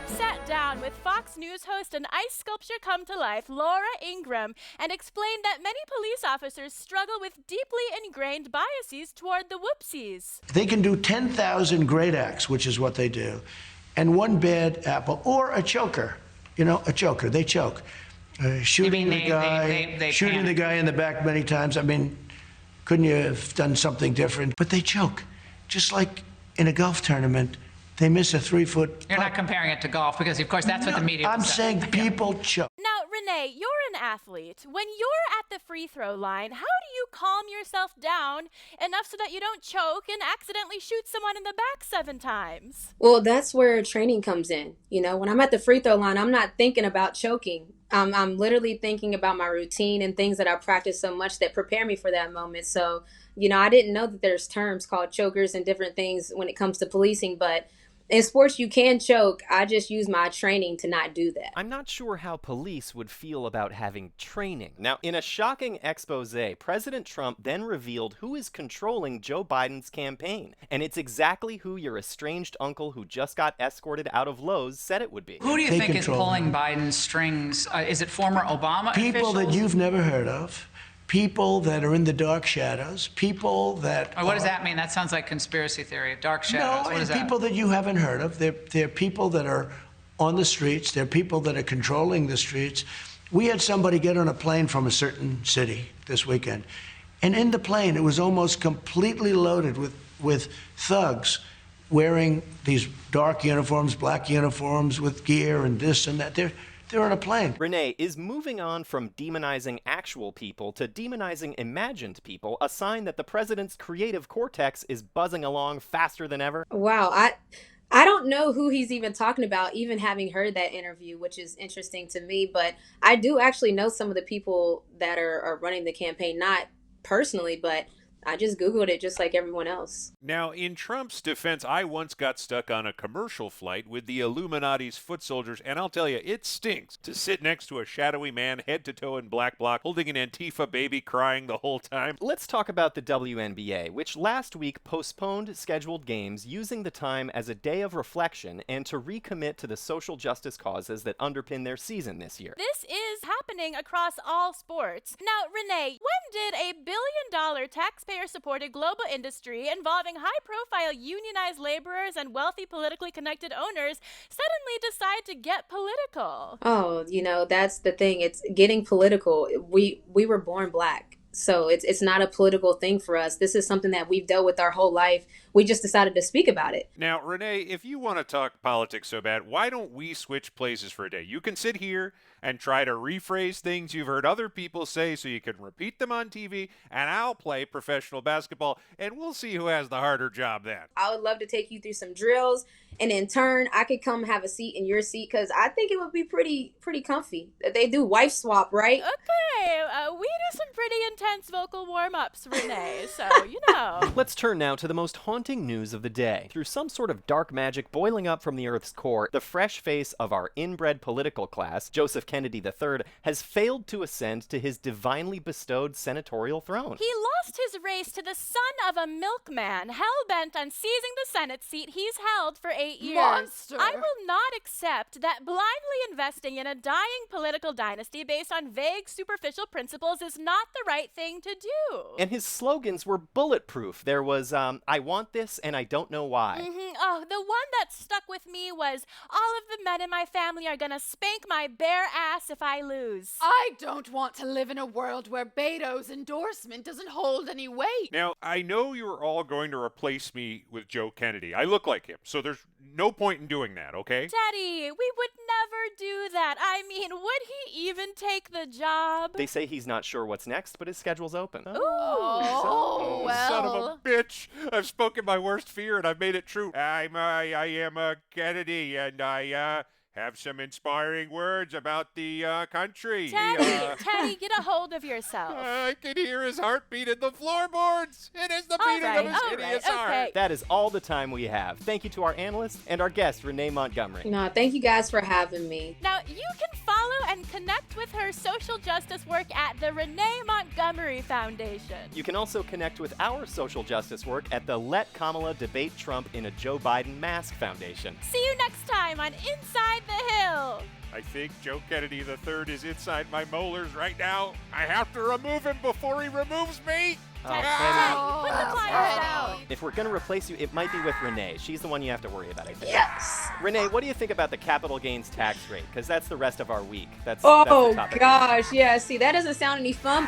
Trump sat down with Fox News host and ice sculpture come to life, Laura Ingraham, and explained that many police officers struggle with deeply ingrained biases toward the whoopsies. They can do 10,000 great acts, which is what they do, and one bad apple, or a choker. A choker. They choke. Shooting the guy in the back many times. I mean, couldn't you have done something different? But they choke. Just like in a golf tournament, they miss a 3-foot. You're not comparing it to golf because, of course, that's what the media I'm saying people choke. Now, Renee, you're an athlete. When you're at the free throw line, how do you calm yourself down enough so that you don't choke and accidentally shoot someone in the back 7 times? Well, that's where training comes in. When I'm at the free throw line, I'm not thinking about choking. I'm literally thinking about my routine and things that I practice so much that prepare me for that moment. So, I didn't know that there's terms called chokers and different things when it comes to policing, but in sports, you can choke. I just use my training to not do that. I'm not sure how police would feel about having training. Now, in a shocking expose, President Trump then revealed who is controlling Joe Biden's campaign. And it's exactly who your estranged uncle who just got escorted out of Lowe's said it would be. Who do you think is pulling Biden's strings? Is it former Obama People officials? that you've never heard of. People that are in the dark shadows, people that... What does that mean? That sounds like conspiracy theory. Dark shadows. No, what is people that you haven't heard of. They're people that are on the streets. They're people that are controlling the streets. We had somebody get on a plane from a certain city this weekend. And in the plane, it was almost completely loaded with thugs wearing these dark uniforms, black uniforms with gear and this and that. They're on a plane. Renee, is moving on from demonizing actual people to demonizing imagined people a sign that the president's creative cortex is buzzing along faster than ever? Wow, I don't know who he's even talking about, even having heard that interview, which is interesting to me. But I do actually know some of the people that are running the campaign, not personally, but I just Googled it just like everyone else. Now, in Trump's defense, I once got stuck on a commercial flight with the Illuminati's foot soldiers, and I'll tell you, it stinks to sit next to a shadowy man head to toe in black bloc, holding an Antifa baby crying the whole time. Let's talk about the WNBA, which last week postponed scheduled games using the time as a day of reflection and to recommit to the social justice causes that underpin their season this year. This is happening across all sports. Now, Renee, when did a billion-dollar taxpayer-supported global industry involving high-profile unionized laborers and wealthy politically connected owners suddenly decide to get political? Oh, that's the thing. It's getting political. We were born black. So it's not a political thing for us. This is something that we've dealt with our whole life. We just decided to speak about it. Now, Renee, if you want to talk politics so bad, why don't we switch places for a day? You can sit here and try to rephrase things you've heard other people say so you can repeat them on TV, and I'll play professional basketball, and we'll see who has the harder job then. I would love to take you through some drills, and in turn, I could come have a seat in your seat because I think it would be pretty comfy. They do wife swap, right? Okay, we do some pretty intense vocal warm-ups, Renee, so Let's turn now to the most haunting news of the day. Through some sort of dark magic boiling up from the Earth's core, the fresh face of our inbred political class, Joseph Kennedy III, has failed to ascend to his divinely bestowed senatorial throne. He lost his race to the son of a milkman, hell-bent on seizing the Senate seat he's held for 8 years. Monster! I will not accept that blindly investing in a dying political dynasty based on vague, superficial principles is not the right thing to do. And his slogans were bulletproof. There was, I want this and I don't know why. Oh, the one that stuck with me was, all of the men in my family are gonna spank my bare ass if I lose. I don't want to live in a world where Beto's endorsement doesn't hold any weight. Now, I know you're all going to replace me with Joe Kennedy. I look like him, so there's no point in doing that, okay? Daddy, we would never do that. I mean, would he even take the job? They say he's not sure what's next, but his schedule's open. Oh, well. Son of a bitch. I've spoken my worst fear, and I've made it true. I am a Kennedy, and I have some inspiring words about the country. Teddy, get a hold of yourself. I can hear his heartbeat in the floorboards. It is the beating of his hideous heart. That is all the time we have. Thank you to our analyst and our guest, Renee Montgomery. No, thank you guys for having me. Now, you can follow and connect with her social justice work at the Renee Montgomery Foundation. You can also connect with our social justice work at the Let Kamala Debate Trump in a Joe Biden Mask Foundation. See you next time on Inside the Hill. I think Joe Kennedy III is inside my molars right now. I have to remove him before he removes me. Put the pliers down. If we're going to replace you, it might be with Renee. She's the one you have to worry about, I think. Yes. Renee, what do you think about the capital gains tax rate? Because that's the rest of our week. That's Oh the topic. gosh, yeah. See, that doesn't sound any fun.